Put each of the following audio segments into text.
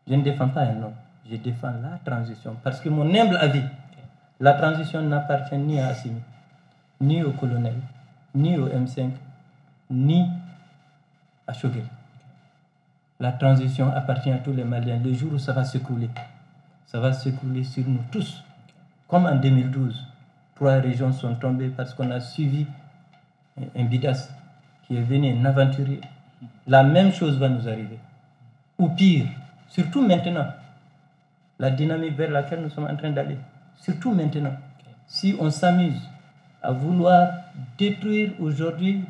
Je ne défends pas un homme, je défends la transition. Parce que mon humble avis, la transition n'appartient ni à Assimi, ni au colonel, ni au M5, ni à Choguel. La transition appartient à tous les Maliens. Le jour où ça va s'écrouler sur nous tous. Comme en 2012, 3 régions sont tombées parce qu'on a suivi un bidas qui est venu, un aventurier. La même chose va nous arriver. Ou pire, surtout maintenant, la dynamique vers laquelle nous sommes en train d'aller. Surtout maintenant, si on s'amuse à vouloir détruire aujourd'hui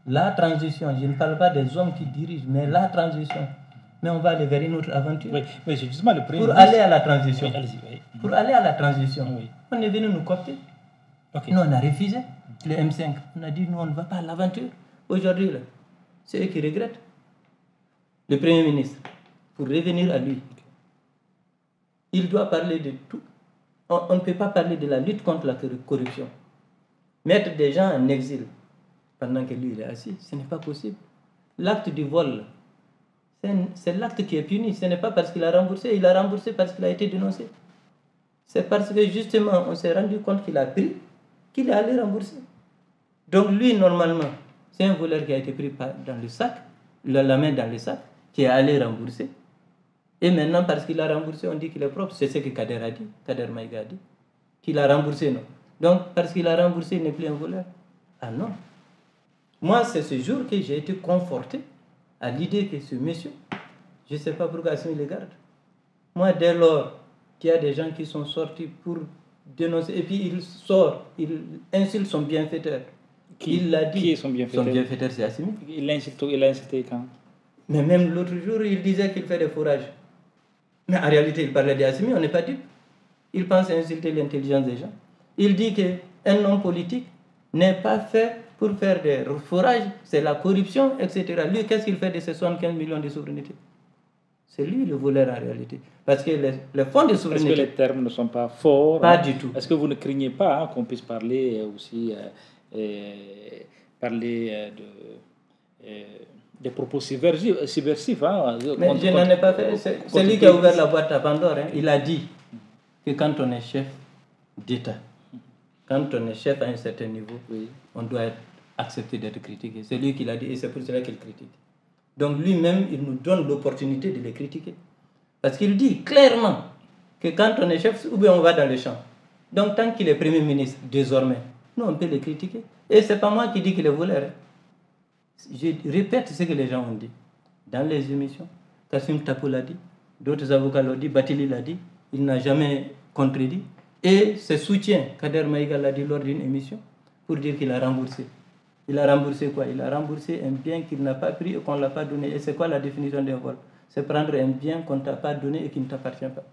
la transition, je ne parle pas des hommes qui dirigent, mais la transition, mais on va aller vers une autre aventure. Oui, mais c'est justement le premier pour aller à la transition. Oui. Pour aller à la transition, on est venu nous coopter. Nous, on a refusé le M5. On a dit, nous, on ne va pas à l'aventure. Aujourd'hui, c'est eux qui regrettent. Le Premier ministre, pour revenir à lui, il doit parler de tout. On ne peut pas parler de la lutte contre la corruption. Mettre des gens en exil pendant que lui, il est assis, ce n'est pas possible. L'acte du vol, c'est l'acte qui est puni. Ce n'est pas parce qu'il a remboursé. Il a remboursé parce qu'il a été dénoncé. C'est parce que justement, on s'est rendu compte qu'il a pris, qu'il est allé rembourser. Donc lui, normalement, c'est un voleur qui a été pris dans le sac, la main dans le sac, qui est allé rembourser. Et maintenant, parce qu'il a remboursé, on dit qu'il est propre. C'est ce que Kader a dit, Kader Maïga a dit, qu'il a remboursé, non. Donc, parce qu'il a remboursé, il n'est plus un voleur. Ah non. Moi, c'est ce jour que j'ai été conforté à l'idée que ce monsieur, je ne sais pas pourquoi il les garde. Moi, dès lors qu'il y a des gens qui sont sortis pour dénoncer, et puis il sort, il insulte son bienfaiteur. Il l'a dit. Qui est son bienfaiteur? Son bienfaiteur, c'est Assimi. Il l'a insulté quand? Mais même l'autre jour, il disait qu'il fait des fourrages. Mais en réalité, il parlait d'Assimi, on n'est pas dupe. Il pense insulter l'intelligence des gens. Il dit qu'un homme politique n'est pas fait pour faire des fourrages, c'est la corruption, etc. Lui, qu'est-ce qu'il fait de ces 75 millions de souveraineté? C'est lui le voleur en réalité. Parce que les fonds de souveraineté... Est-ce que les termes ne sont pas forts? Pas du tout. Est-ce que vous ne craignez pas qu'on puisse parler aussi des propos subversifs Mais je n'en ai pas fait. C'est lui qui a ouvert la boîte à Pandore. Il a dit que quand on est chef d'État, quand on est chef à un certain niveau, on doit accepter d'être critiqué. C'est lui qui l'a dit et c'est pour cela qu'il critique. Donc lui-même, il nous donne l'opportunité de les critiquer. Parce qu'il dit clairement que quand on est chef, ou bien on va dans le champ. Donc tant qu'il est Premier ministre, désormais, nous on peut les critiquer. Et ce n'est pas moi qui dis qu'il est voleur. Je répète ce que les gens ont dit. Dans les émissions, Kassim Tapo l'a dit, d'autres avocats l'ont dit, Batili l'a dit, il n'a jamais contredit. Et ses soutiens, Kader Maïga l'a dit lors d'une émission, pour dire qu'il a remboursé. Il a remboursé quoi? Il a remboursé un bien qu'il n'a pas pris et qu'on ne l'a pas donné. Et c'est quoi la définition d'un vol? C'est prendre un bien qu'on ne t'a pas donné et qui ne t'appartient pas.